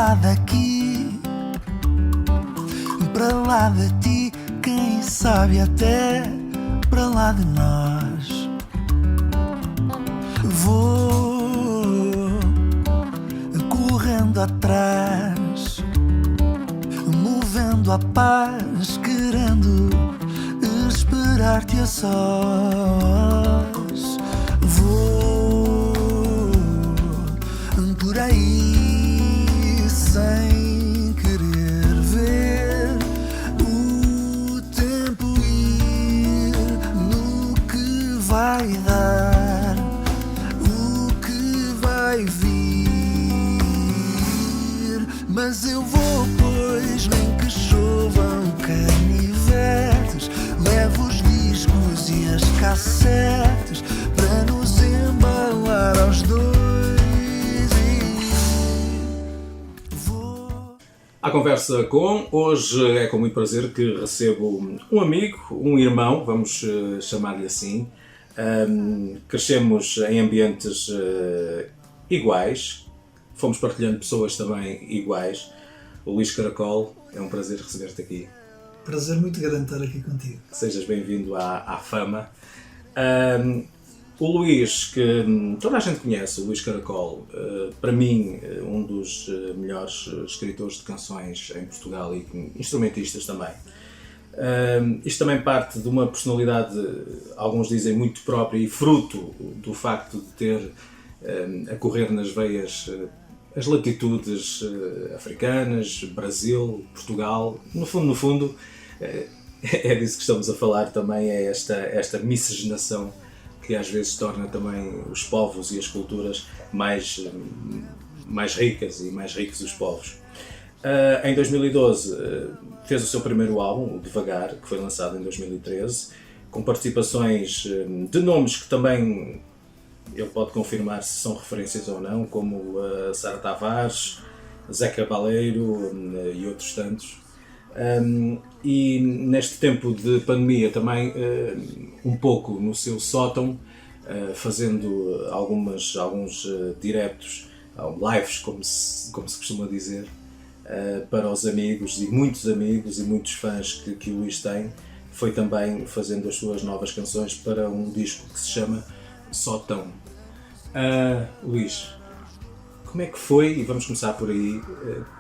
lá daqui, para lá de ti, quem sabe até para lá de nós. Vou correndo atrás, movendo a paz, querendo esperar-te a sós. Vou por aí sem querer ver o tempo ir no que vai dar, o que vai vir. Mas eu vou, pois nem que chovam canivetes, levo os discos e as cassetes para nos embalar aos dois. À conversa com, hoje é com muito prazer que recebo um amigo, um irmão, vamos chamar-lhe assim. Crescemos em ambientes iguais, fomos partilhando pessoas também iguais. O Luís Caracol, é um prazer receber-te aqui. Prazer muito grande estar aqui contigo. Sejas bem-vindo à fama. O Luís, que toda a gente conhece, o Luís Caracol, para mim, um dos melhores escritores de canções em Portugal e instrumentistas também. Isto também parte de uma personalidade, alguns dizem, muito própria e fruto do facto de ter a correr nas veias as latitudes africanas, Brasil, Portugal. No fundo, é disso que estamos a falar também, é esta miscigenação que às vezes torna também os povos e as culturas mais ricas e mais ricos os povos. Em 2012 fez o seu primeiro álbum, o Devagar, que foi lançado em 2013, com participações de nomes que também ele pode confirmar se são referências ou não, como Sara Tavares, Zé Cabaleiro e outros tantos. E neste tempo de pandemia também um pouco no seu sótão, fazendo alguns diretos, lives, como se costuma dizer, para os amigos e muitos fãs que o Luís tem. Foi também fazendo as suas novas canções para um disco que se chama Sótão. Luís, como é que foi, e vamos começar por aí,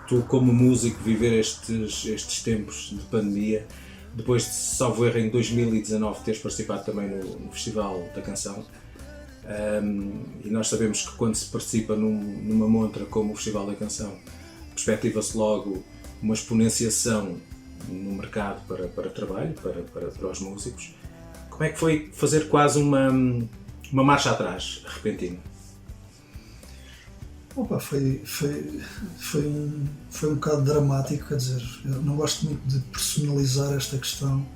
tu como músico viver estes tempos de pandemia, depois de, salvo erro, em 2019 teres participado também no Festival da Canção, e nós sabemos que quando se participa numa montra como o Festival da Canção, perspectiva-se logo uma exponenciação no mercado para trabalho, para os músicos. Como é que foi fazer quase uma marcha atrás, repentina? Opa, foi um bocado dramático, quer dizer, eu não gosto muito de personalizar esta questão.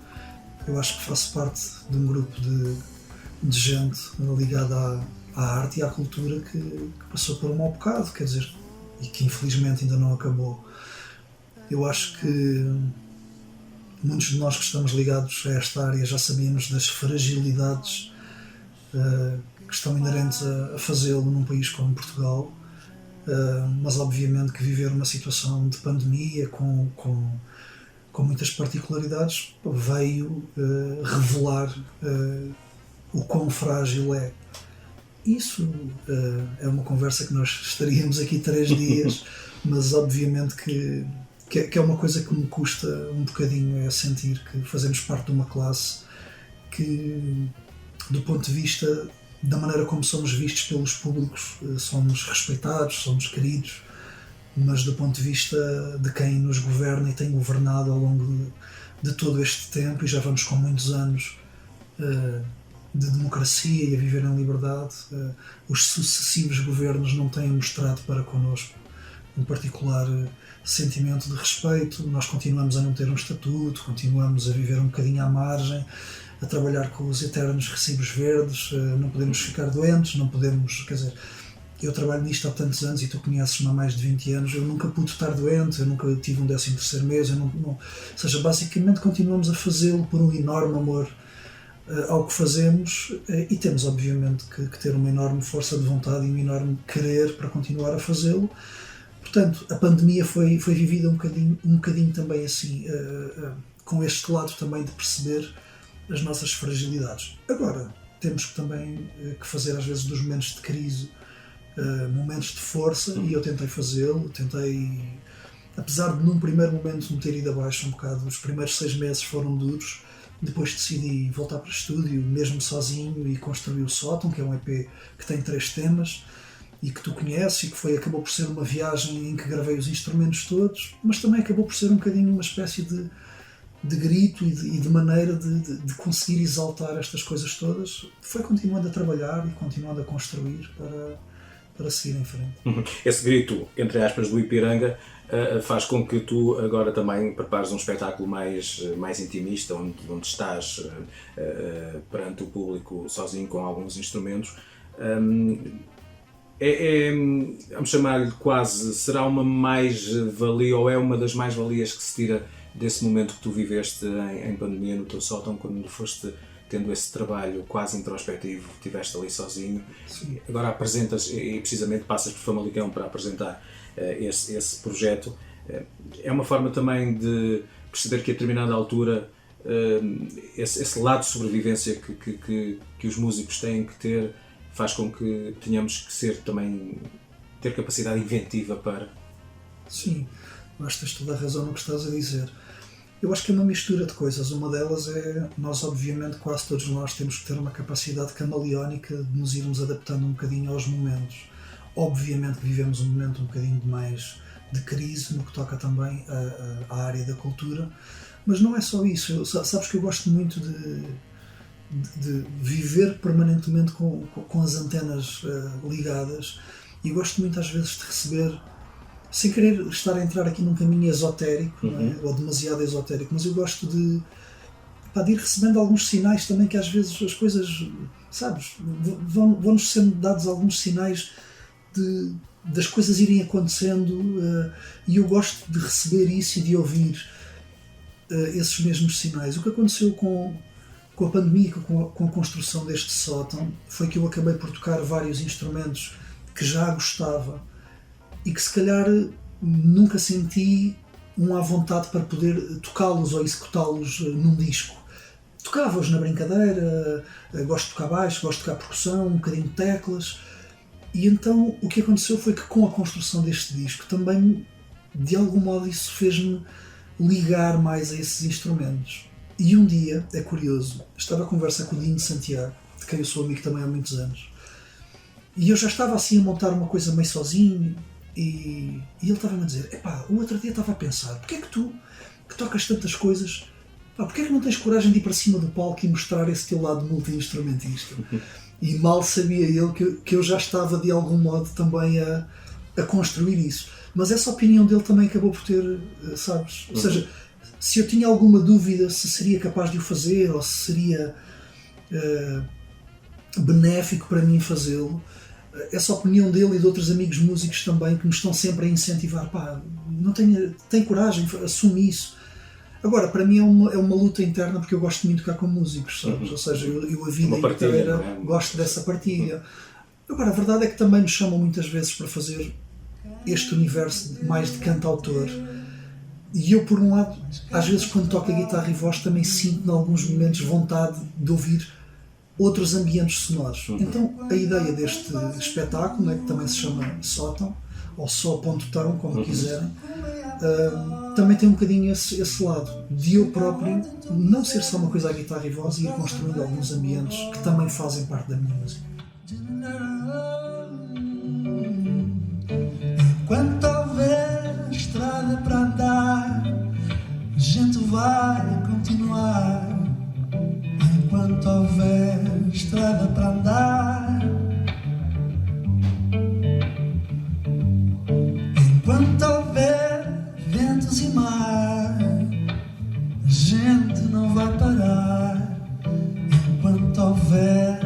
Eu acho que faço parte de um grupo de gente ligada à arte e à cultura que passou por um mau bocado, quer dizer, e que infelizmente ainda não acabou. Eu acho que muitos de nós que estamos ligados a esta área já sabíamos das fragilidades que estão inerentes a fazê-lo num país como Portugal. Mas obviamente que viver uma situação de pandemia com muitas particularidades veio revelar o quão frágil é. Isso é uma conversa que nós estaríamos aqui 3 dias, mas obviamente que é uma coisa que me custa um bocadinho, é sentir que fazemos parte de uma classe que, do ponto de vista da maneira como somos vistos pelos públicos, somos respeitados, somos queridos, mas do ponto de vista de quem nos governa e tem governado ao longo de todo este tempo, e já vamos com muitos anos de democracia e a viver em liberdade, os sucessivos governos não têm mostrado para connosco um particular sentimento de respeito. Nós continuamos a não ter um estatuto, continuamos a viver um bocadinho à margem, a trabalhar com os eternos recibos verdes, não podemos ficar doentes, não podemos, quer dizer, eu trabalho nisto há tantos anos e tu conheces-me há mais de 20 anos, eu nunca pude estar doente, eu nunca tive um 13º mês, ou seja, basicamente continuamos a fazê-lo por um enorme amor ao que fazemos, e temos obviamente que ter uma enorme força de vontade e um enorme querer para continuar a fazê-lo, Portanto, a pandemia foi vivida um bocadinho também assim, com este lado também de perceber as nossas fragilidades. Agora, temos que também que fazer às vezes dos momentos de crise momentos de força, e eu tentei fazê-lo, apesar de num primeiro momento me ter ido abaixo um bocado, os primeiros 6 meses foram duros, depois decidi voltar para o estúdio, mesmo sozinho, e construir o Sótão, que é um EP que tem 3 temas, e que tu conheces, e que acabou por ser uma viagem em que gravei os instrumentos todos, mas também acabou por ser um bocadinho uma espécie de grito e de maneira de conseguir exaltar estas coisas todas. Foi continuando a trabalhar e continuando a construir para seguir em frente. Esse grito, entre aspas, do Ipiranga, faz com que tu agora também prepares um espetáculo mais intimista, onde estás perante o público sozinho com alguns instrumentos. Vamos chamar-lhe quase, será uma mais-valia, ou é uma das mais-valias que se tira desse momento que tu viveste em pandemia no teu sótão, quando foste tendo esse trabalho quase introspectivo, estiveste ali sozinho. Sim. Agora apresentas, e precisamente passas por Famalicão para apresentar esse projeto. É uma forma também de perceber que a determinada altura esse lado de sobrevivência que os músicos têm que ter faz com que tenhamos que ter capacidade inventiva para... Sim, acho que tens toda a razão no que estás a dizer. Eu acho que é uma mistura de coisas. Uma delas é, nós obviamente, quase todos nós temos que ter uma capacidade camaleónica de nos irmos adaptando um bocadinho aos momentos. Obviamente que vivemos um momento um bocadinho mais de crise no que toca também à área da cultura, mas não é só isso. Sabes que eu gosto muito de viver permanentemente com as antenas ligadas, e gosto muito às vezes de receber, sem querer estar a entrar aqui num caminho esotérico, não é? Ou demasiado esotérico, mas eu gosto de ir recebendo alguns sinais também, que às vezes as coisas, sabes, vão-nos sendo dados alguns sinais das coisas irem acontecendo, e eu gosto de receber isso e de ouvir esses mesmos sinais. O que aconteceu com a pandemia, com a construção deste sótão, foi que eu acabei por tocar vários instrumentos que já gostava e que se calhar nunca senti à vontade para poder tocá-los ou executá-los num disco. Tocava-os na brincadeira, gosto de tocar baixo, gosto de tocar percussão, um bocadinho de teclas, e então o que aconteceu foi que com a construção deste disco também, de algum modo, isso fez-me ligar mais a esses instrumentos. E um dia, é curioso, estava a conversa com o Dinho de Santiago, de quem eu sou amigo também há muitos anos, e eu já estava assim a montar uma coisa meio sozinho, e ele estava-me a dizer: epá, o outro dia estava a pensar, porque é que tu, que tocas tantas coisas, porque é que não tens coragem de ir para cima do palco e mostrar esse teu lado multi-instrumentista? E mal sabia ele que eu já estava de algum modo também a construir isso. Mas essa opinião dele também acabou por ter, sabes? Ou seja, se eu tinha alguma dúvida se seria capaz de o fazer ou se seria benéfico para mim fazê-lo, essa opinião dele e de outros amigos músicos também, que me estão sempre a incentivar: pá, tem coragem, assume isso. Agora, para mim é uma luta interna, porque eu gosto muito de tocar com músicos, sabes? Ou seja, eu a vida inteira gosto dessa partilha. Agora, a verdade é que também me chamam muitas vezes para fazer este universo mais de cantautor, e eu, por um lado, às vezes quando toco a guitarra e voz, também sinto em alguns momentos vontade de ouvir outros ambientes sonoros. Então a ideia deste espetáculo, né, que também se chama Sótão, ou só ponto tão, como quiserem, também tem um bocadinho esse lado de eu próprio não ser só uma coisa à guitarra e voz, e ir construindo alguns ambientes que também fazem parte da minha música. Enquanto houver estrada para andar, a gente vai continuar. Enquanto houver estrada para andar, enquanto houver ventos e mar, a gente não vai parar. Enquanto houver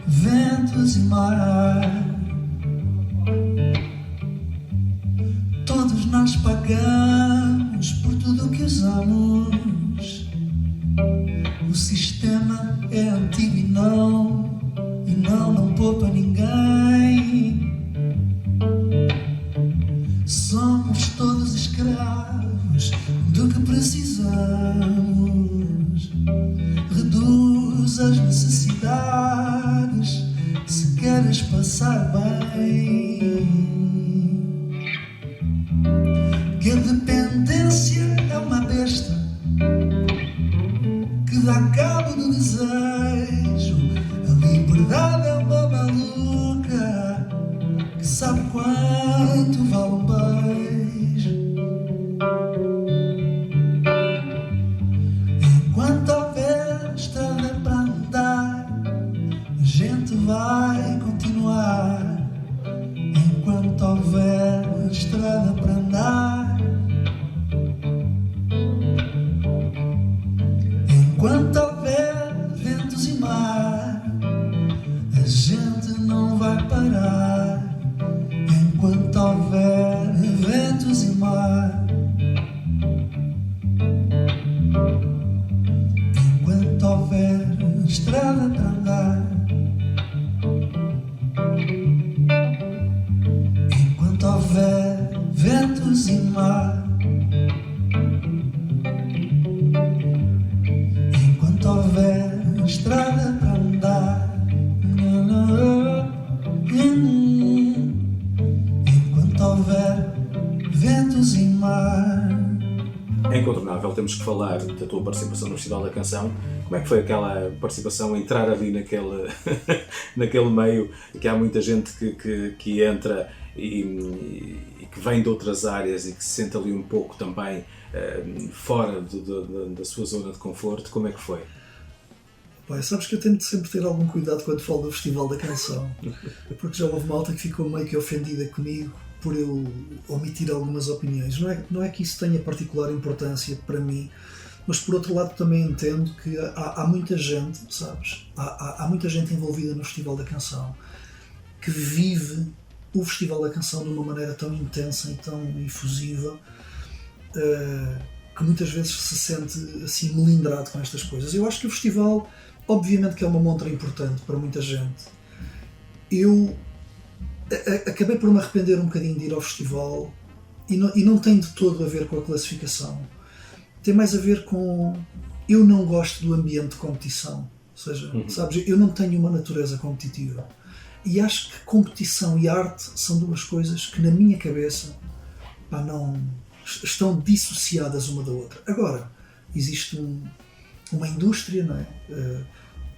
ventos e mar, todos nós pagamos por tudo o que usamos. O sistema é antigo e não poupa ninguém. Só enquanto houver estrada para andar, enquanto houver ventos e mar, a gente não vai parar. Enquanto houver ventos e mar, enquanto houver estrada para andar, enquanto houver ventos e mar, enquanto houver estrada para andar, enquanto houver ventos e mar. É incontornável, temos que falar da tua participação no Festival da Canção. Como é que foi aquela participação, entrar ali naquele meio, que há muita gente que entra e que vem de outras áreas e que se sente ali um pouco também fora da sua zona de conforto? Como é que foi? Pai, sabes que eu tento sempre ter algum cuidado quando falo do Festival da Canção, porque já houve malta que ficou meio que ofendida comigo por eu omitir algumas opiniões. Não é que isso tenha particular importância para mim, mas por outro lado também entendo que há muita gente, sabes? Há muita gente envolvida no Festival da Canção que vive o Festival da Canção de uma maneira tão intensa e tão efusiva, que muitas vezes se sente assim melindrado com estas coisas. Eu acho que o festival, obviamente que é uma montra importante para muita gente. Eu acabei por me arrepender um bocadinho de ir ao festival e não tem de todo a ver com a classificação. Tem mais a ver com... Eu não gosto do ambiente de competição. Ou seja, sabes, eu não tenho uma natureza competitiva. E acho que competição e arte são duas coisas que na minha cabeça não estão dissociadas uma da outra. Agora, existe uma indústria, não é?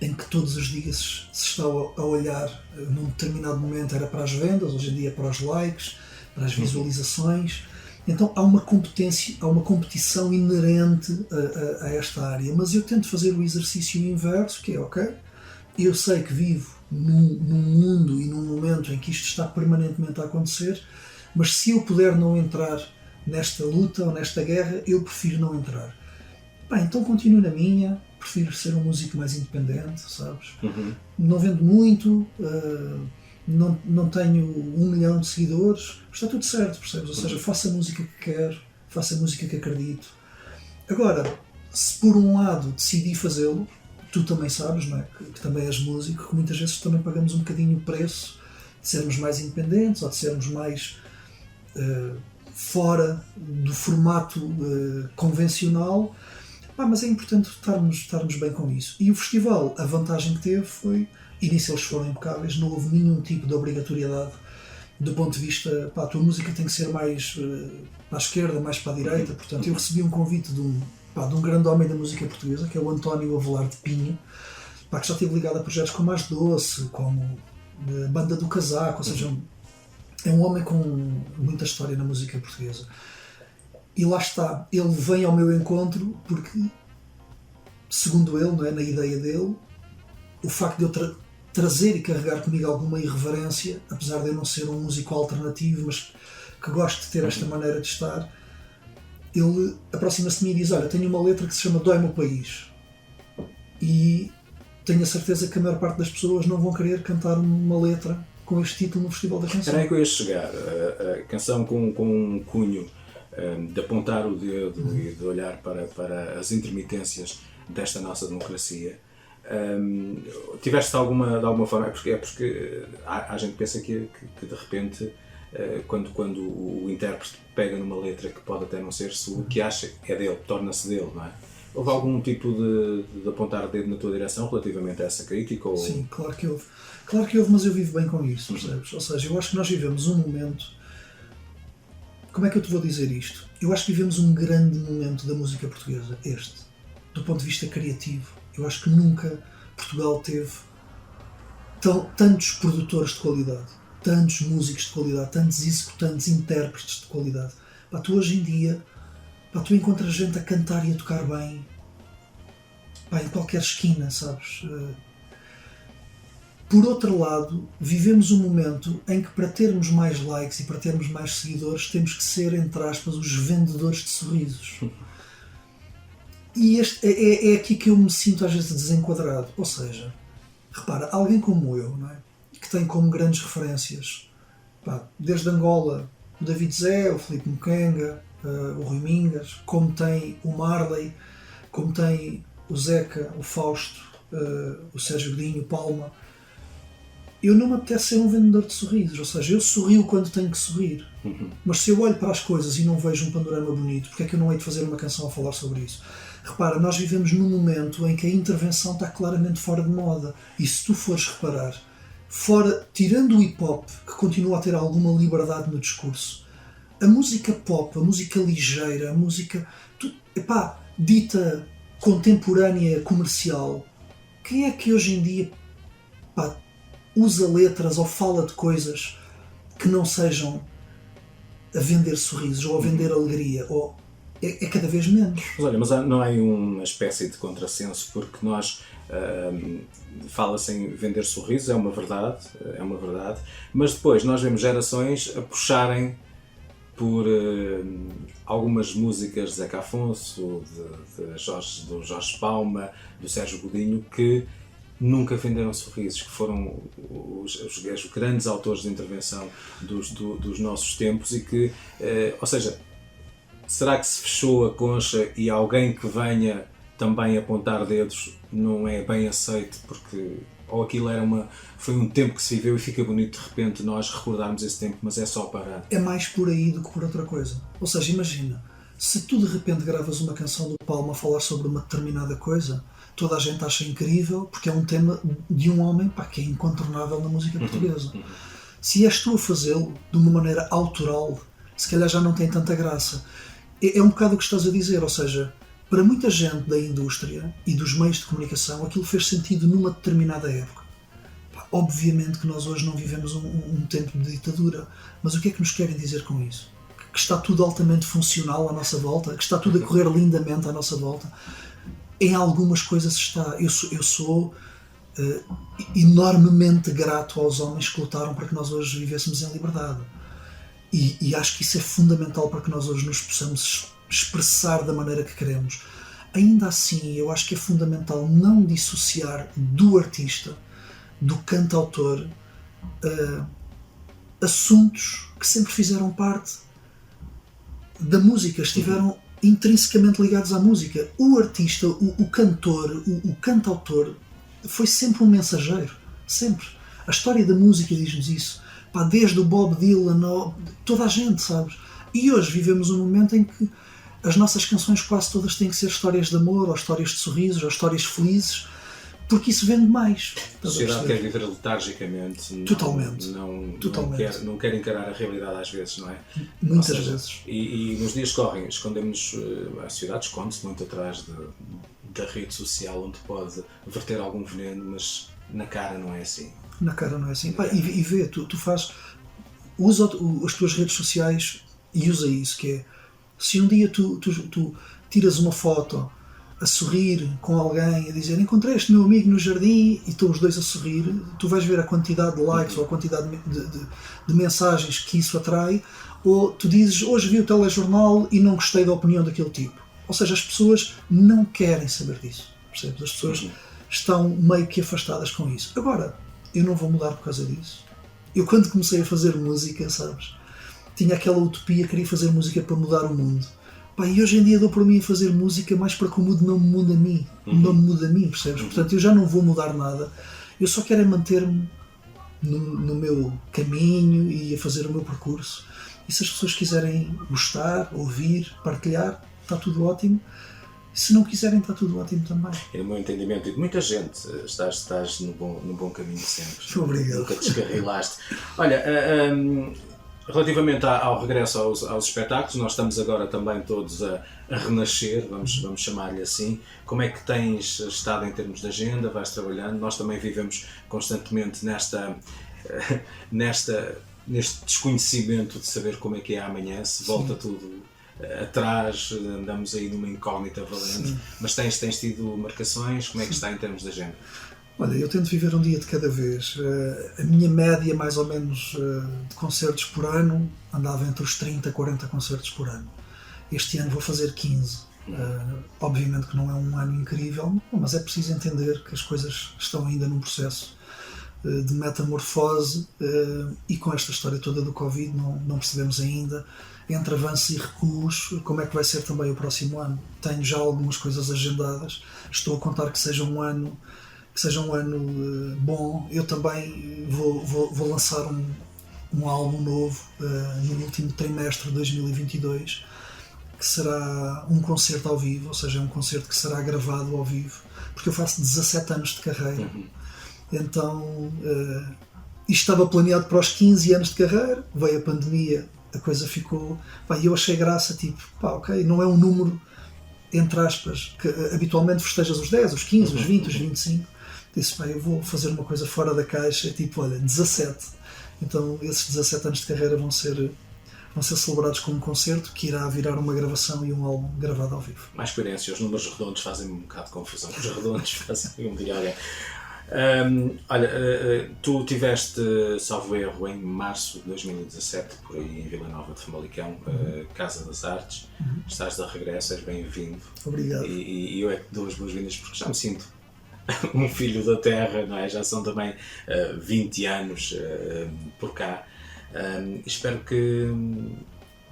Em que todos os dias se está a olhar, num determinado momento era para as vendas, hoje em dia é para os likes, para as visualizações. Então há uma competência, há uma competição inerente a esta área, mas eu tento fazer o exercício inverso, que é, ok, eu sei que vivo num mundo e num momento em que isto está permanentemente a acontecer, mas se eu puder não entrar nesta luta ou nesta guerra, eu prefiro não entrar. Então continuo na minha, prefiro ser um músico mais independente, sabes? Não vendo muito, não tenho 1 milhão de seguidores, está tudo certo, percebes? Ou seja, faço a música que quero, faço a música que acredito. Agora, se por um lado decidi fazê-lo, tu também sabes, não é? Que também és músico, que muitas vezes também pagamos um bocadinho o preço de sermos mais independentes ou de sermos mais fora do formato convencional. Mas é importante estarmos bem com isso. E o festival, a vantagem que teve foi, e nisso eles foram impecáveis, não houve nenhum tipo de obrigatoriedade do ponto de vista, a tua música tem que ser mais para a esquerda, mais para a direita. Portanto, eu recebi um convite de um grande homem da música portuguesa, que é o António Avelar de Pinho, que já esteve ligado a projetos como Mais Doce, como a Banda do Casaco, ou seja, é um homem com muita história na música portuguesa. E lá está, ele vem ao meu encontro porque, segundo ele, não é, na ideia dele, o facto de eu trazer e carregar comigo alguma irreverência, apesar de eu não ser um músico alternativo, mas que gosto de ter esta maneira de estar, ele aproxima-se de mim e diz, olha, tenho uma letra que se chama Dói-me o País, e tenho a certeza que a maior parte das pessoas não vão querer cantar uma letra com este título no Festival da Canção. Era aí que eu ia chegar, a canção com um cunho de apontar o dedo e de olhar para as intermitências desta nossa democracia. Tiveste de alguma forma, é porque há gente que pensa que de repente, quando o intérprete pega numa letra que pode até não ser sua, que acha que é dele, torna-se dele, não é? Houve algum tipo de apontar o dedo na tua direção relativamente a essa crítica? Ou... Sim, claro que houve, mas eu vivo bem com isso, percebes? Ou seja, eu acho que nós vivemos um momento. Como é que eu te vou dizer isto? Eu acho que vivemos um grande momento da música portuguesa, do ponto de vista criativo. Eu acho que nunca Portugal teve tantos produtores de qualidade, tantos músicos de qualidade, tantos executantes, intérpretes de qualidade. Tu hoje em dia, tu encontras gente a cantar e a tocar bem, em qualquer esquina, sabes? Por outro lado, vivemos um momento em que para termos mais likes e para termos mais seguidores temos que ser, entre aspas, os vendedores de sorrisos. E é aqui que eu me sinto às vezes desenquadrado. Ou seja, repara, alguém como eu, não é? Que tem como grandes referências, desde Angola, o David Zé, o Filipe Mukenga, o Rui Mingas, como tem o Marley, como tem o Zeca, o Fausto, o Sérgio Godinho, o Palma. Eu não me apetece ser um vendedor de sorrisos, ou seja, eu sorrio quando tenho que sorrir. Mas se eu olho para as coisas e não vejo um panorama bonito, porque é que eu não hei de fazer uma canção a falar sobre isso? Repara, nós vivemos num momento em que a intervenção está claramente fora de moda. E se tu fores reparar, tirando o hip-hop, que continua a ter alguma liberdade no discurso, a música pop, a música ligeira, a música dita contemporânea, comercial, quem é que hoje em dia usa letras ou fala de coisas que não sejam a vender sorrisos ou a vender alegria? Ou é cada vez menos. Mas olha, não há aí uma espécie de contrassenso, porque nós fala-se em vender sorrisos, é uma verdade, mas depois nós vemos gerações a puxarem por algumas músicas de Zeca Afonso, do Jorge Palma, do Sérgio Godinho, que nunca venderam sorrisos, que foram os grandes autores de intervenção dos nossos tempos e que, ou seja, será que se fechou a concha e alguém que venha também apontar dedos não é bem aceito porque ou aquilo foi um tempo que se viveu e fica bonito de repente nós recordarmos esse tempo, mas é só para... É mais por aí do que por outra coisa. Ou seja, imagina, se tu de repente gravas uma canção do Palma a falar sobre uma determinada coisa, toda a gente acha incrível porque é um tema de um homem que é incontornável na música portuguesa. Se és tu a fazê-lo de uma maneira autoral, se calhar já não tem tanta graça. É um bocado o que estás a dizer, ou seja, para muita gente da indústria e dos meios de comunicação aquilo fez sentido numa determinada época. Obviamente que nós hoje não vivemos um tempo de ditadura, mas o que é que nos querem dizer com isso? Que está tudo altamente funcional à nossa volta? Que está tudo a correr lindamente à nossa volta? Em algumas coisas está. Eu sou enormemente grato aos homens que lutaram para que nós hoje vivêssemos em liberdade. E acho que isso é fundamental para que nós hoje nos possamos expressar da maneira que queremos. Ainda assim, eu acho que é fundamental não dissociar do artista, do cantautor, assuntos que sempre fizeram parte da música, estiveram intrinsecamente ligados à música. O artista, o cantor, o cantautor foi sempre um mensageiro, sempre. A história da música diz-nos isso. Desde o Bob Dylan, toda a gente, sabes? E hoje vivemos um momento em que as nossas canções quase todas têm que ser histórias de amor, ou histórias de sorrisos, ou histórias felizes, porque isso vende mais. A sociedade quer viver letargicamente. Totalmente. Não quer encarar a realidade às vezes, não é? Muitas vezes. E nos dias que correm, escondemos, a sociedade esconde-se muito atrás da rede social, onde pode verter algum veneno, mas na cara não é assim. Na cara não é assim. E vê, tu usa as tuas redes sociais e usa isso, que é, se um dia tu tiras uma foto a sorrir com alguém, a dizer encontrei este meu amigo no jardim e estão os dois a sorrir, tu vais ver a quantidade de likes ou a quantidade de mensagens que isso atrai, ou tu dizes hoje vi o telejornal e não gostei da opinião daquele tipo. Ou seja, as pessoas não querem saber disso, percebes? As pessoas estão meio que afastadas com isso. Agora, eu não vou mudar por causa disso. Eu quando comecei a fazer música, sabes, tinha aquela utopia, queria fazer música para mudar o mundo. E hoje em dia dou por mim a fazer música mais para que o mundo não me mude a mim. Não me mude a mim, percebes? Portanto, eu já não vou mudar nada. Eu só quero é manter-me no meu caminho e a fazer o meu percurso. E se as pessoas quiserem gostar, ouvir, partilhar, está tudo ótimo. Se não quiserem, está tudo ótimo também. É o meu entendimento e de muita gente, estás no bom caminho sempre. Obrigado. Nunca descarrilaste. Olha, relativamente ao regresso aos espetáculos, nós estamos agora também todos a renascer, vamos chamar-lhe assim. Como é que tens estado em termos de agenda? Vais trabalhando? Nós também vivemos constantemente neste desconhecimento de saber como é que é amanhã, se volta tudo atrás, andamos aí numa incógnita valente. Mas tens tido marcações? Como é que está em termos de agenda? Olha, eu tento viver um dia de cada vez. A minha média, mais ou menos, de concertos por ano, andava entre os 30 a 40 concertos por ano. Este ano vou fazer 15. Obviamente que não é um ano incrível, mas é preciso entender que as coisas estão ainda num processo de metamorfose e com esta história toda do Covid não percebemos ainda, entre avanços e recuos, como é que vai ser também o próximo ano. Tenho já algumas coisas agendadas, estou a contar que seja um ano bom. Eu também vou lançar um álbum novo no último trimestre de 2022, que será um concerto ao vivo, ou seja, um concerto que será gravado ao vivo, porque eu faço 17 anos de carreira. Então isto estava planeado para os 15 anos de carreira, veio a pandemia, a coisa ficou... E eu achei graça, tipo, ok, não é um número, entre aspas, que habitualmente festejas os 10, os 15, os 20, os 25. Disse, eu vou fazer uma coisa fora da caixa, tipo, olha, 17. Então esses 17 anos de carreira vão ser celebrados com um concerto que irá virar uma gravação e um álbum gravado ao vivo. Mais coerência, os números redondos fazem-me um bocado de confusão. Os redondos fazem um diário. Olha, tu tiveste, salvo erro, em março de 2017, por aí em Vila Nova de Famalicão, Casa das Artes. Estás de regresso, és bem-vindo. Obrigado. E eu é que dou as boas-vindas porque já me sinto um filho da terra, não é? Já são também 20 anos por cá. Espero que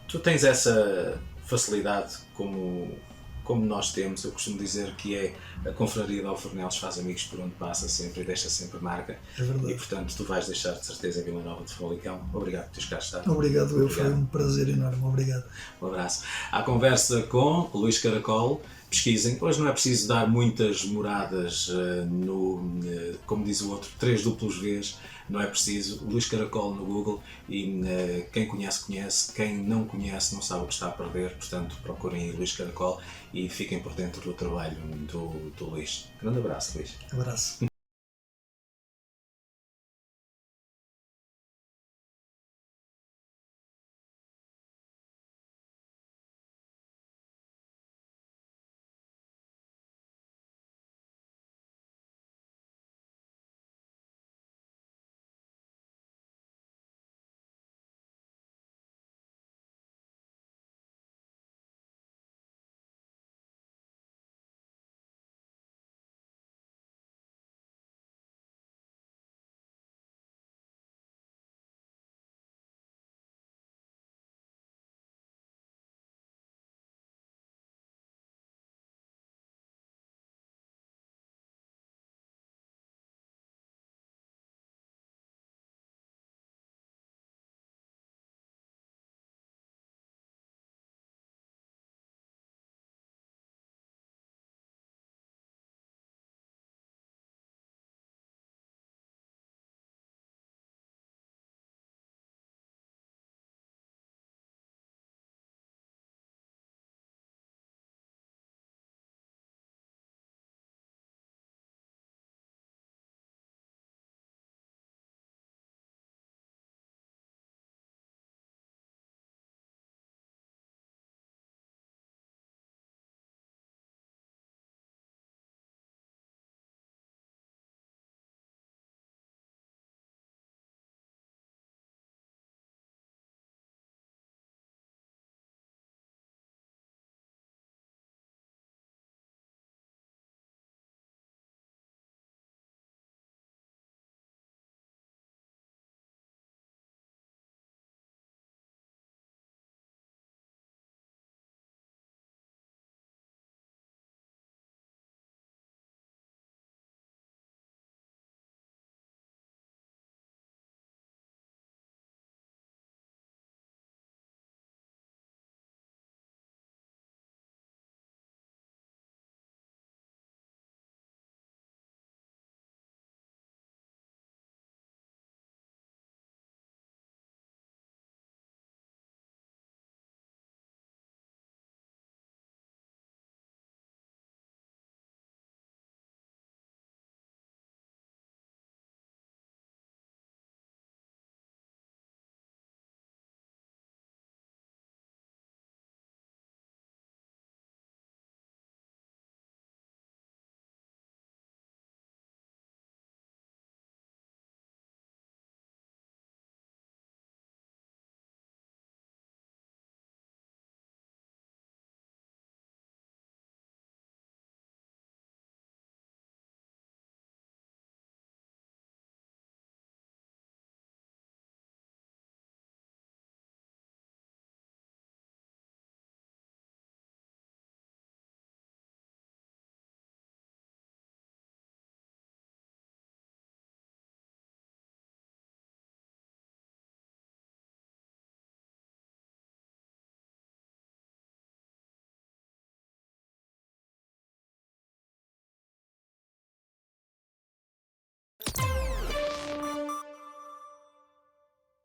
tu tens essa facilidade como nós temos. Eu costumo dizer que é a confraria de Alfornelos faz amigos por onde passa sempre e deixa sempre marca. É verdade. E portanto tu vais deixar de certeza em Vila Nova de Famalicão. Obrigado por teres cá estado. Obrigado, foi um prazer enorme. Obrigado. Um abraço. À conversa com Luís Caracol. Pesquisem. Hoje não é preciso dar muitas moradas como diz o outro, 3 duplos Vs. Não é preciso. Luís Caracol no Google e quem conhece, conhece. Quem não conhece não sabe o que está a perder. Portanto, procurem Luís Caracol e fiquem por dentro do trabalho do Luís. Grande abraço, Luís. Abraço.